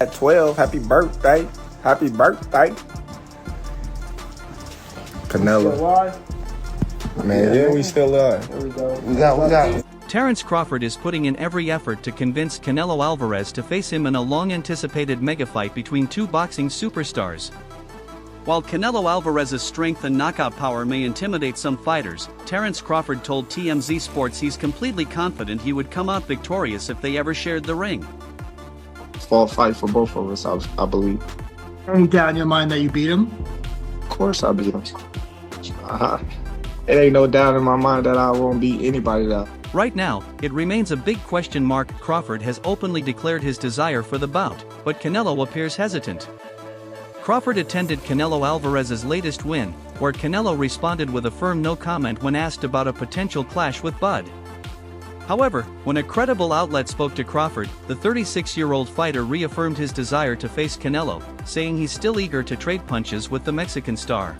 At 12, happy birthday. Happy birthday. Canelo. Man, yeah, we still are. There we go. We got. Terence Crawford is putting in every effort to convince Canelo Alvarez to face him in a long-anticipated mega fight between two boxing superstars. While Canelo Alvarez's strength and knockout power may intimidate some fighters, Terence Crawford told TMZ Sports he's completely confident he would come out victorious if they ever shared the ring. Fall fight for both of us, I believe. Any doubt in your mind that you beat him? Of course I beat him. It ain't no doubt in my mind that I won't beat anybody though. Right now, it remains a big question mark. Crawford has openly declared his desire for the bout, but Canelo appears hesitant. Crawford attended Canelo Alvarez's latest win, where Canelo responded with a firm no comment when asked about a potential clash with Bud. However, when a credible outlet spoke to Crawford, the 36-year-old fighter reaffirmed his desire to face Canelo, saying he's still eager to trade punches with the Mexican star.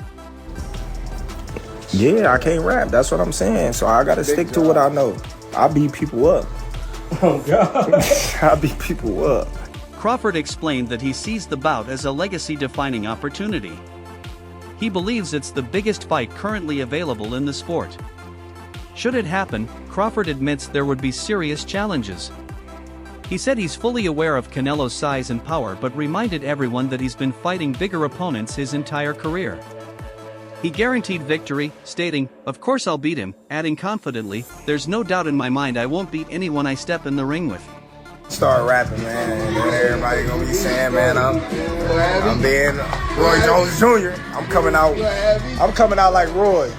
Yeah, I can't rap, that's what I'm saying, so I gotta stick to what I know. I beat people up. Oh, God. I beat people up. Crawford explained that he sees the bout as a legacy-defining opportunity. He believes it's the biggest fight currently available in the sport. Should it happen, Crawford admits there would be serious challenges. He said he's fully aware of Canelo's size and power but reminded everyone that he's been fighting bigger opponents his entire career. He guaranteed victory, stating, "Of course I'll beat him," adding confidently, "There's no doubt in my mind I won't beat anyone I step in the ring with." Start rapping, man, and then everybody gonna be saying, man, I'm being Roy Jones Jr. I'm coming out like Roy.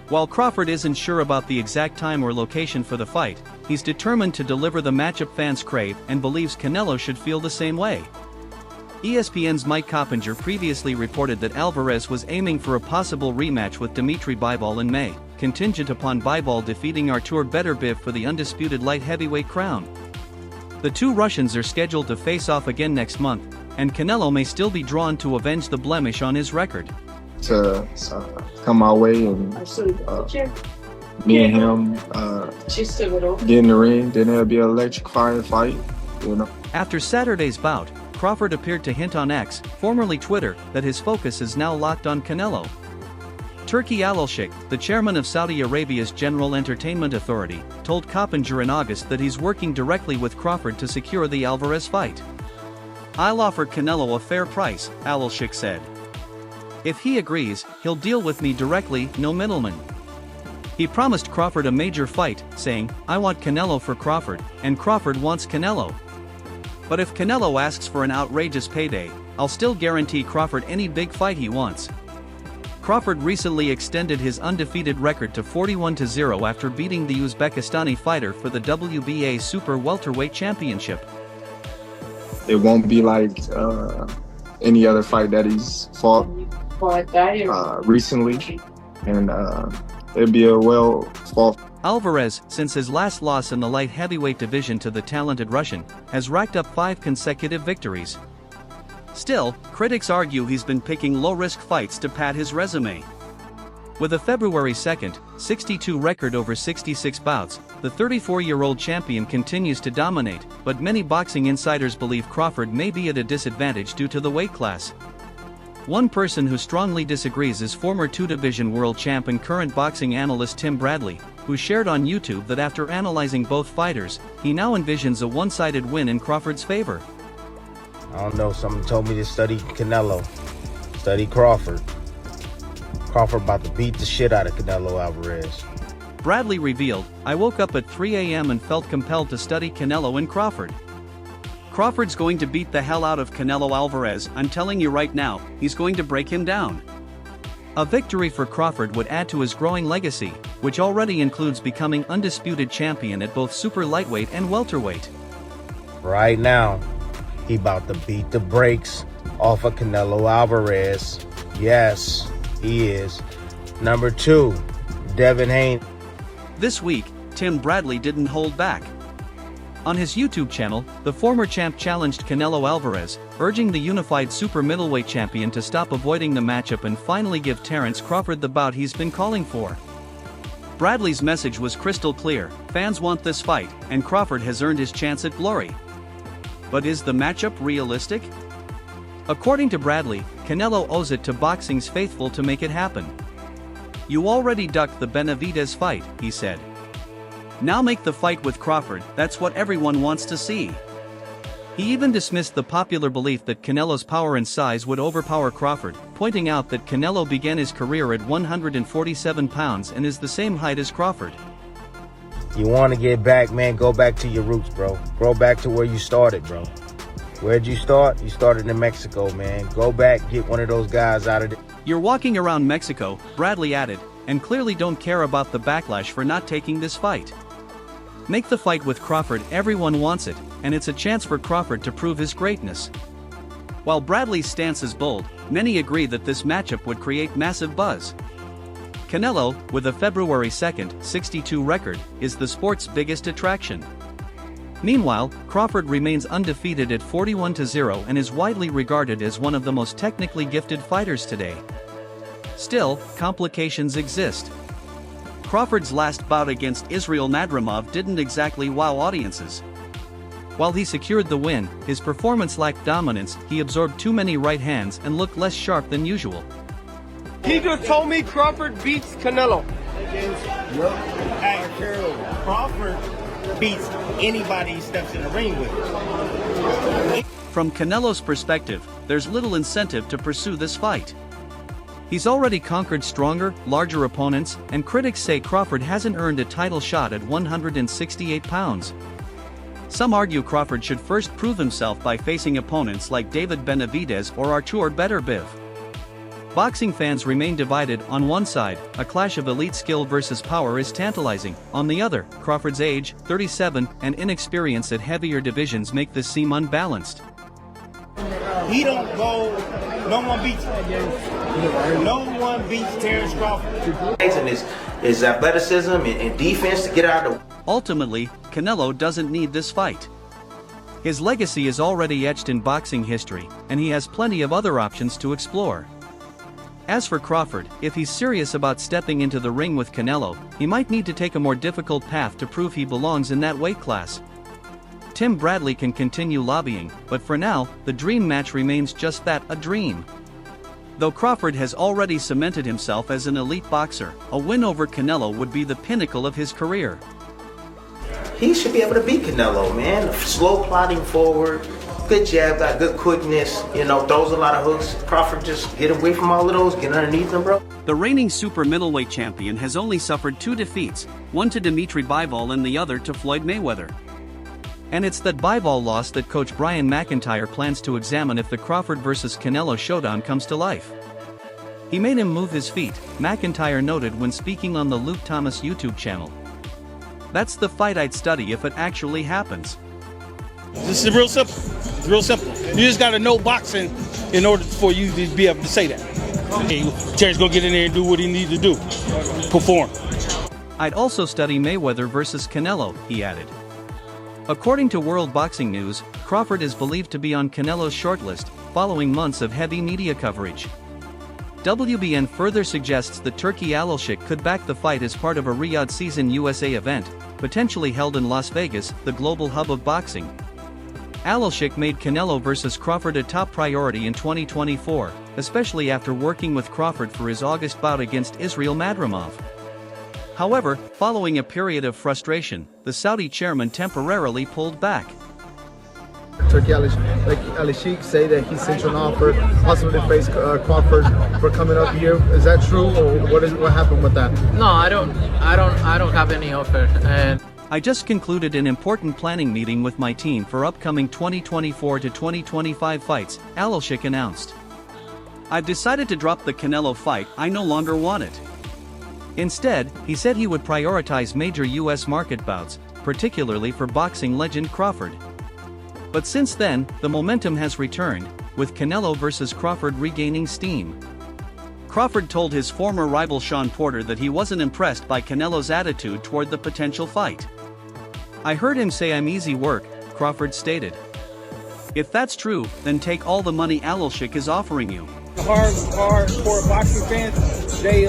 While Crawford isn't sure about the exact time or location for the fight, he's determined to deliver the matchup fans crave and believes Canelo should feel the same way. ESPN's Mike Coppinger previously reported that Alvarez was aiming for a possible rematch with Dmitry Bivol in May, contingent upon Bivol defeating Artur Beterbiev for the undisputed light heavyweight crown. The two Russians are scheduled to face off again next month, and Canelo may still be drawn to avenge the blemish on his record. To come my way and me and him get in the ring, then it'll be an electrifying fight, you know. After Saturday's bout, Crawford appeared to hint on X, formerly Twitter, that his focus is now locked on Canelo. Turki Al-Sheikh, the chairman of Saudi Arabia's General Entertainment Authority, told Coppinger in August that he's working directly with Crawford to secure the Alvarez fight. "I'll offer Canelo a fair price," Al-Sheikh said. "If he agrees, he'll deal with me directly, no middleman." He promised Crawford a major fight, saying, "I want Canelo for Crawford, and Crawford wants Canelo. But if Canelo asks for an outrageous payday, I'll still guarantee Crawford any big fight he wants." Crawford recently extended his undefeated record to 41-0 after beating the Uzbekistani fighter for the WBA Super Welterweight Championship. It won't be like any other fight that he's fought recently, and it'll be a well-fought. Alvarez, since his last loss in the light heavyweight division to the talented Russian, has racked up 5 consecutive victories. Still, critics argue he's been picking low-risk fights to pad his resume. With a February 2, 62 record over 66 bouts, the 34-year-old champion continues to dominate, but many boxing insiders believe Crawford may be at a disadvantage due to the weight class. One person who strongly disagrees is former 2-division world champ and current boxing analyst Tim Bradley, who shared on YouTube that after analyzing both fighters, he now envisions a one-sided win in Crawford's favor. I don't know, someone told me to study Canelo, study Crawford. Crawford about to beat the shit out of Canelo Alvarez. Bradley revealed, "I woke up at 3 a.m. and felt compelled to study Canelo and Crawford. Crawford's going to beat the hell out of Canelo Alvarez, I'm telling you right now, he's going to break him down." A victory for Crawford would add to his growing legacy, which already includes becoming undisputed champion at both super lightweight and welterweight. Right now, he about to beat the brakes off of Canelo Alvarez. Yes, he is. Number 2, Devin Haney. This week, Tim Bradley didn't hold back. On his YouTube channel, the former champ challenged Canelo Alvarez, urging the unified super middleweight champion to stop avoiding the matchup and finally give Terence Crawford the bout he's been calling for. Bradley's message was crystal clear: fans want this fight, and Crawford has earned his chance at glory. But is the matchup realistic? According to Bradley, Canelo owes it to boxing's faithful to make it happen. "You already ducked the Benavidez fight," he said. "Now make the fight with Crawford, that's what everyone wants to see." He even dismissed the popular belief that Canelo's power and size would overpower Crawford, pointing out that Canelo began his career at 147 pounds and is the same height as Crawford. You want to get back, man, go back to your roots, bro. Go back to where you started, bro. Where'd you start? You started in Mexico, man. Go back, get one of those guys out of there. "You're walking around Mexico," Bradley added, "and clearly don't care about the backlash for not taking this fight. Make the fight with Crawford, everyone wants it, and it's a chance for Crawford to prove his greatness." While Bradley's stance is bold, many agree that this matchup would create massive buzz. Canelo, with a February 2, 62 record, is the sport's biggest attraction. Meanwhile, Crawford remains undefeated at 41-0 and is widely regarded as one of the most technically gifted fighters today. Still, complications exist. Crawford's last bout against Israel Madrimov didn't exactly wow audiences. While he secured the win, his performance lacked dominance, he absorbed too many right hands and looked less sharp than usual. He just told me Crawford beats Canelo. Hey, Crawford beats anybody he steps in the ring with. From Canelo's perspective, there's little incentive to pursue this fight. He's already conquered stronger, larger opponents, and critics say Crawford hasn't earned a title shot at 168 pounds. Some argue Crawford should first prove himself by facing opponents like David Benavidez or Artur Beterbiev. Boxing fans remain divided. On one side, a clash of elite skill versus power is tantalizing. On the other, Crawford's age, 37, and inexperience at heavier divisions make this seem unbalanced. He don't go, no one beats him. No one beats Terence Crawford. And his athleticism and defense to get out of the... Ultimately, Canelo doesn't need this fight. His legacy is already etched in boxing history, and he has plenty of other options to explore. As for Crawford, if he's serious about stepping into the ring with Canelo, he might need to take a more difficult path to prove he belongs in that weight class. Tim Bradley can continue lobbying, but for now, the dream match remains just that, a dream. Though Crawford has already cemented himself as an elite boxer, a win over Canelo would be the pinnacle of his career. He should be able to beat Canelo, man. Slow plodding forward, good jab, got good quickness, throws a lot of hooks. Crawford just get away from all of those, get underneath them, bro. The reigning super middleweight champion has only suffered 2 defeats, one to Dimitri Bivol and the other to Floyd Mayweather. And it's that Bivol loss that coach Brian McIntyre plans to examine if the Crawford vs. Canelo showdown comes to life. He made him move his feet, McIntyre noted when speaking on the Luke Thomas YouTube channel. That's the fight I'd study if it actually happens. This is real simple. It's real simple. You just got to know boxing in order for you to be able to say that. Hey, Terry's going to get in there and do what he needs to do. Perform. I'd also study Mayweather versus Canelo, he added. According to World Boxing News, Crawford is believed to be on Canelo's shortlist, following months of heavy media coverage. WBN further suggests that Turki Alashik could back the fight as part of a Riyadh Season USA event, potentially held in Las Vegas, the global hub of boxing. Alashik made Canelo vs. Crawford a top priority in 2024, especially after working with Crawford for his August bout against Israel Madrimov. However, following a period of frustration, the Saudi chairman temporarily pulled back. Turki Alashik say that he sent you an offer, possibly to face Crawford for coming up here. Is that true, or what happened with that? No, I don't have any offer. And I just concluded an important planning meeting with my team for upcoming 2024 to 2025 fights, Alashik announced. I've decided to drop the Canelo fight, I no longer want it. Instead, he said he would prioritize major US market bouts, particularly for boxing legend Crawford. But since then, the momentum has returned, with Canelo vs. Crawford regaining steam. Crawford told his former rival Sean Porter that he wasn't impressed by Canelo's attitude toward the potential fight. I heard him say I'm easy work, Crawford stated. If that's true, then take all the money Alashik is offering you. Hardcore boxing fans, they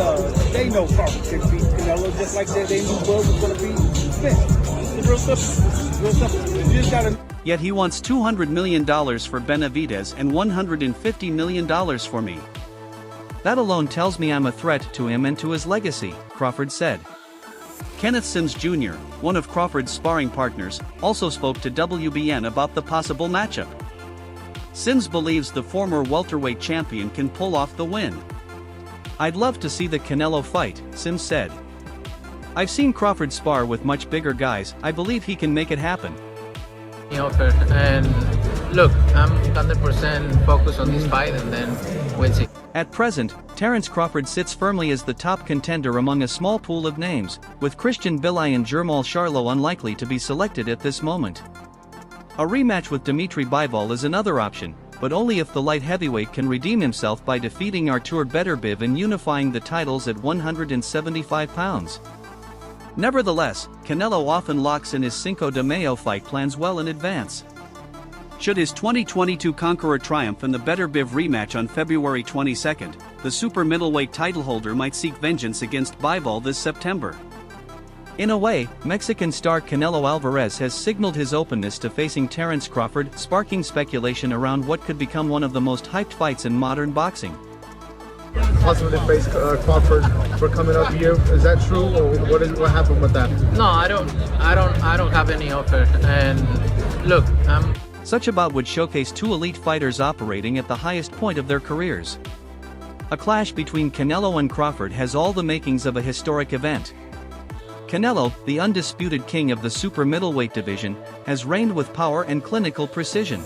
know Crawford can beat Canelo just like they knew Bud was going to beat Smith. It's real simple. You just got to... Yet he wants $200 million for Benavidez and $150 million for me. That alone tells me I'm a threat to him and to his legacy, Crawford said. Kenneth Sims Jr., one of Crawford's sparring partners, also spoke to WBN about the possible matchup. Sims believes the former welterweight champion can pull off the win. "I'd love to see the Canelo fight," Sims said. "I've seen Crawford spar with much bigger guys. I believe he can make it happen." Offer, and look, I'm 100% focused on this fight, and then we'll see. At present, Terence Crawford sits firmly as the top contender among a small pool of names, with Christian Billy and Jermall Charlo unlikely to be selected at this moment. A rematch with Dimitri Bivol is another option, but only if the light heavyweight can redeem himself by defeating Artur Beterbiev and unifying the titles at 175 pounds. Nevertheless, Canelo often locks in his Cinco de Mayo fight plans well in advance. Should his 2022 Conqueror triumph in the Beterbiev rematch on February 22, the super middleweight titleholder might seek vengeance against Bivol this September. In a way, Mexican star Canelo Alvarez has signaled his openness to facing Terence Crawford, sparking speculation around what could become one of the most hyped fights in modern boxing. Possibly face Crawford for coming up here. Is that true, or what happened with that? No, I don't have any offer. And look, Such a bout would showcase two elite fighters operating at the highest point of their careers. A clash between Canelo and Crawford has all the makings of a historic event. Canelo, the undisputed king of the super middleweight division, has reigned with power and clinical precision.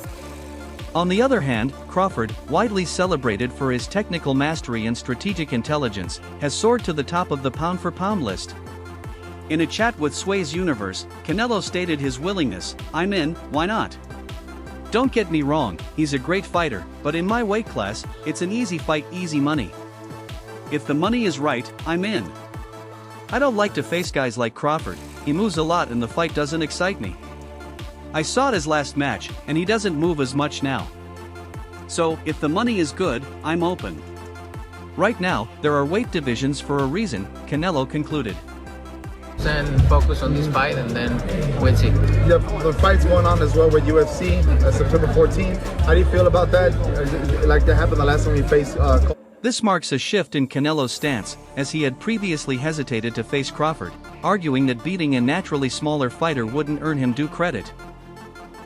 On the other hand, Crawford, widely celebrated for his technical mastery and strategic intelligence, has soared to the top of the pound-for-pound list. In a chat with Sway's Universe, Canelo stated his willingness, "I'm in, why not? Don't get me wrong, he's a great fighter, but in my weight class, it's an easy fight, easy money. If the money is right, I'm in. I don't like to face guys like Crawford, he moves a lot and the fight doesn't excite me. I saw his last match, and he doesn't move as much now. So, if the money is good, I'm open." Right now, there are weight divisions for a reason, Canelo concluded. and focus on this fight, and then we'll see. Yeah, the fight's going on as well with UFC, September 14th. How do you feel about that? Like that happened the last time we faced This marks a shift in Canelo's stance, as he had previously hesitated to face Crawford, arguing that beating a naturally smaller fighter wouldn't earn him due credit.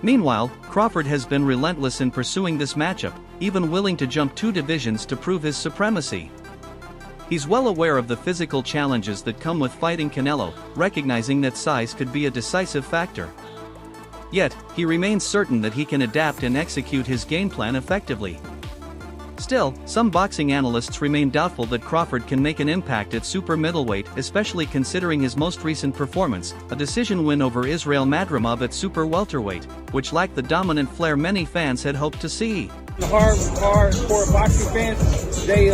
Meanwhile, Crawford has been relentless in pursuing this matchup, even willing to jump 2 divisions to prove his supremacy. He's well aware of the physical challenges that come with fighting Canelo, recognizing that size could be a decisive factor. Yet, he remains certain that he can adapt and execute his game plan effectively. Still, some boxing analysts remain doubtful that Crawford can make an impact at super middleweight, especially considering his most recent performance, a decision win over Israel Madrimov at super welterweight, which lacked the dominant flair many fans had hoped to see. The hardcore boxing fans, they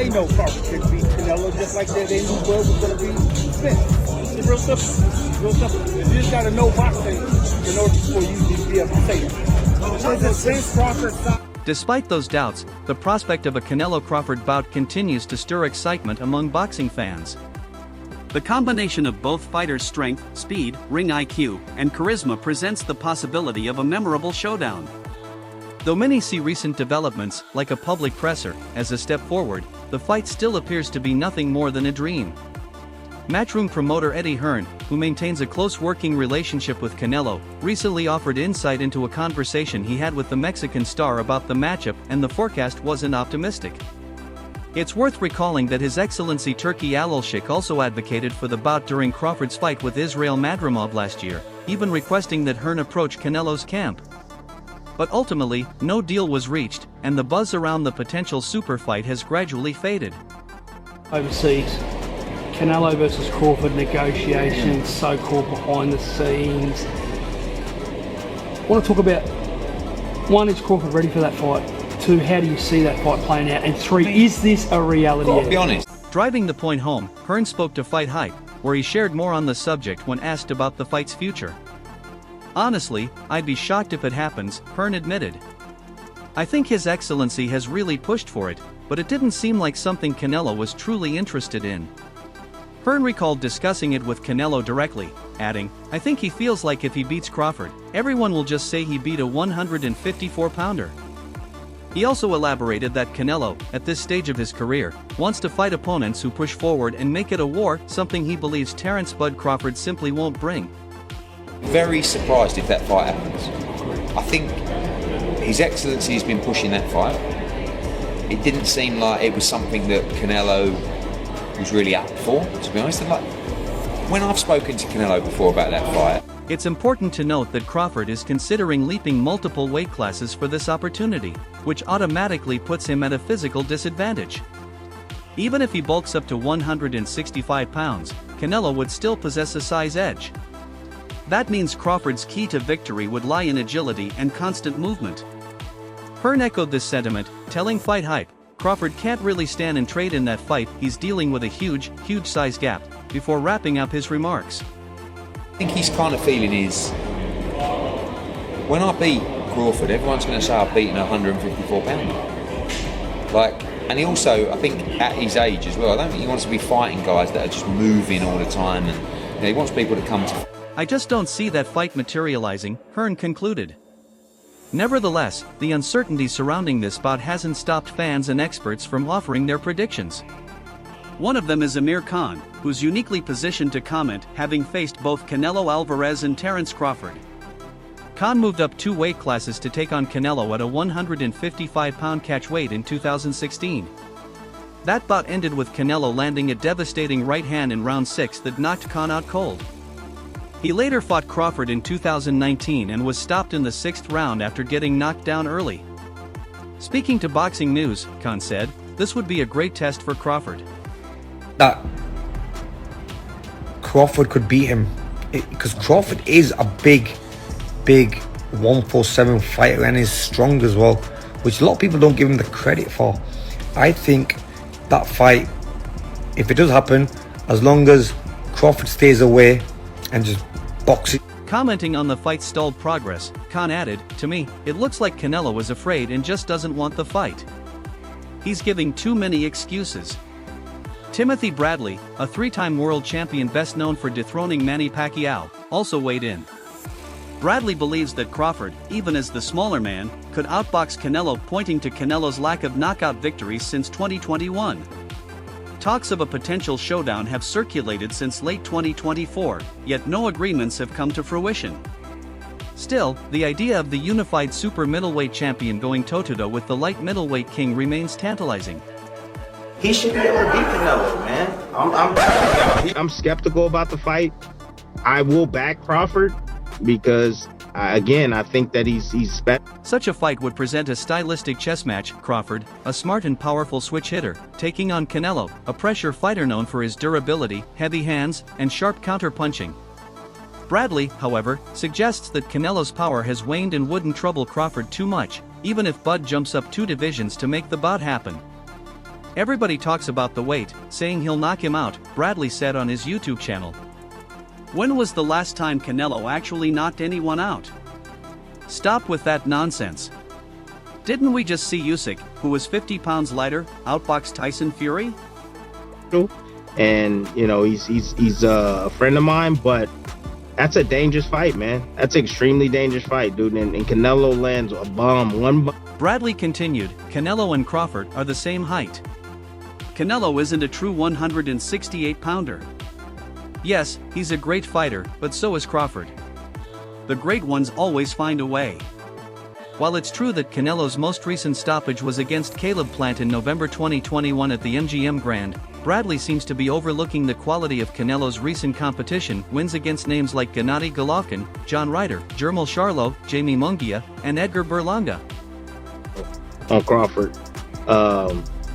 know Crawford could beat Canelo just like they knew Bud was going to beat Spence. It's real simple. Real simple. You just got to know boxing in order for you to be able to say that. It's Spence Crawford style. Despite those doubts, the prospect of a Canelo-Crawford bout continues to stir excitement among boxing fans. The combination of both fighters' strength, speed, ring IQ, and charisma presents the possibility of a memorable showdown. Though many see recent developments, like a public presser, as a step forward, the fight still appears to be nothing more than a dream. Matchroom promoter Eddie Hearn, who maintains a close working relationship with Canelo, recently offered insight into a conversation he had with the Mexican star about the matchup, and the forecast wasn't optimistic. It's worth recalling that His Excellency Turki Alalshik also advocated for the bout during Crawford's fight with Israel Madrimov last year, even requesting that Hearn approach Canelo's camp. But ultimately, no deal was reached, and the buzz around the potential super fight has gradually faded. Overseas, Canelo versus Crawford negotiations, so-called behind the scenes. I want to talk about, 1, is Crawford ready for that fight? 2, how do you see that fight playing out? And 3, is this a reality? I'll be honest. Driving the point home, Hearn spoke to Fight Hype, where he shared more on the subject when asked about the fight's future. Honestly, I'd be shocked if it happens, Hearn admitted. I think His Excellency has really pushed for it, but it didn't seem like something Canelo was truly interested in. Hearn recalled discussing it with Canelo directly, adding, "I think he feels like if he beats Crawford, everyone will just say he beat a 154-pounder." He also elaborated that Canelo, at this stage of his career, wants to fight opponents who push forward and make it a war, something he believes Terence "Bud" Crawford simply won't bring. Very surprised if that fight happens. I think His Excellency has been pushing that fight. It didn't seem like it was something that Canelo was really up for, to be honest. And like, when I've spoken to Canelo before about that fight, it's important to note that Crawford is considering leaping multiple weight classes for this opportunity, which automatically puts him at a physical disadvantage. Even if he bulks up to 165 pounds, Canelo would still possess a size edge. That means Crawford's key to victory would lie in agility and constant movement. Hearn echoed this sentiment, telling Fight Hype, "Crawford can't really stand and trade in that fight, he's dealing with a huge size gap," before wrapping up his remarks. I think his kind of feeling is, when I beat Crawford, everyone's going to say I've beaten a 154 pounder. And he also, I think at his age as well, I don't think he wants to be fighting guys that are just moving all the time, and he wants people to come to. "I just don't see that fight materializing," Hearn concluded. Nevertheless, the uncertainty surrounding this bout hasn't stopped fans and experts from offering their predictions. One of them is Amir Khan, who's uniquely positioned to comment, having faced both Canelo Alvarez and Terence Crawford. Khan moved up 2 weight classes to take on Canelo at a 155-pound catchweight in 2016. That bout ended with Canelo landing a devastating right hand in round 6 that knocked Khan out cold. He later fought Crawford in 2019 and was stopped in the 6th round after getting knocked down early. Speaking to Boxing News, Khan said, "This would be a great test for Crawford." That Crawford could beat him, because Crawford is a big 147 fighter and is strong as well, which a lot of people don't give him the credit for. I think that fight, if it does happen, as long as Crawford stays away and just boxes. Commenting on the fight's stalled progress, Khan added, "To me, it looks like Canelo is afraid and just doesn't want the fight. He's giving too many excuses." Timothy Bradley, a 3-time world champion best known for dethroning Manny Pacquiao, also weighed in. Bradley believes that Crawford, even as the smaller man, could outbox Canelo, pointing to Canelo's lack of knockout victories since 2021. Talks of a potential showdown have circulated since late 2024, yet no agreements have come to fruition. Still, the idea of the unified super middleweight champion going toe-to-toe with the light middleweight king remains tantalizing. He should be able to beat Canelo, man. I'm skeptical about the fight. I will back Crawford because, again, I think that he's Such a fight would present a stylistic chess match. Crawford, a smart and powerful switch hitter, taking on Canelo, a pressure fighter known for his durability, heavy hands, and sharp counter-punching. Bradley, however, suggests that Canelo's power has waned and wouldn't trouble Crawford too much, even if Bud jumps up 2 divisions to make the bout happen. "Everybody talks about the weight, saying he'll knock him out," Bradley said on his YouTube channel. "When was the last time Canelo actually knocked anyone out? Stop with that nonsense. Didn't we just see Usyk, who was 50 pounds lighter, outbox Tyson Fury?" And he's a friend of mine, but that's a dangerous fight, man. That's an extremely dangerous fight, dude. And Canelo lands a bomb, Bradley continued, "Canelo and Crawford are the same height. Canelo isn't a true 168-pounder. Yes, he's a great fighter, but so is Crawford. The great ones always find a way." While it's true that Canelo's most recent stoppage was against Caleb Plant in November 2021 at the MGM Grand, Bradley seems to be overlooking the quality of Canelo's recent competition wins against names like Gennady Golovkin, John Ryder, Jermel Charlo, Jamie Munguia, and Edgar Berlanga. On Crawford,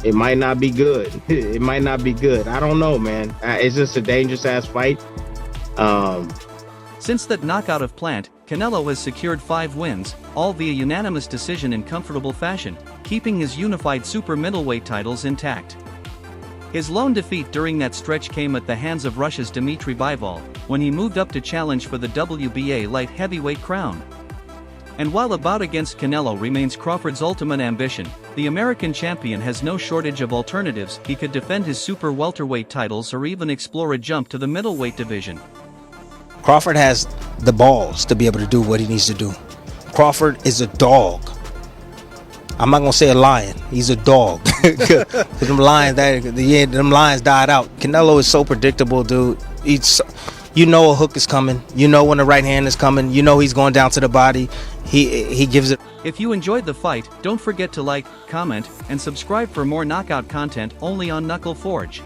it might not be good. It might not be good. I don't know, man. It's just a dangerous ass fight. Since that knockout of Plant, Canelo has secured 5 wins, all via unanimous decision in comfortable fashion, keeping his unified super middleweight titles intact. His lone defeat during that stretch came at the hands of Russia's Dmitry Bivol, when he moved up to challenge for the WBA light heavyweight crown. And while a bout against Canelo remains Crawford's ultimate ambition, the American champion has no shortage of alternatives. He could defend his super welterweight titles or even explore a jump to the middleweight division. Crawford has the balls to be able to do what he needs to do. Crawford is a dog. I'm not gonna say a lion. He's a dog. Cause them lions, them lions died out. Canelo is so predictable, dude. You know a hook is coming. You know when the right hand is coming. You know he's going down to the body. He gives it. If you enjoyed the fight, don't forget to like, comment, and subscribe for more knockout content only on Knuckle Forge.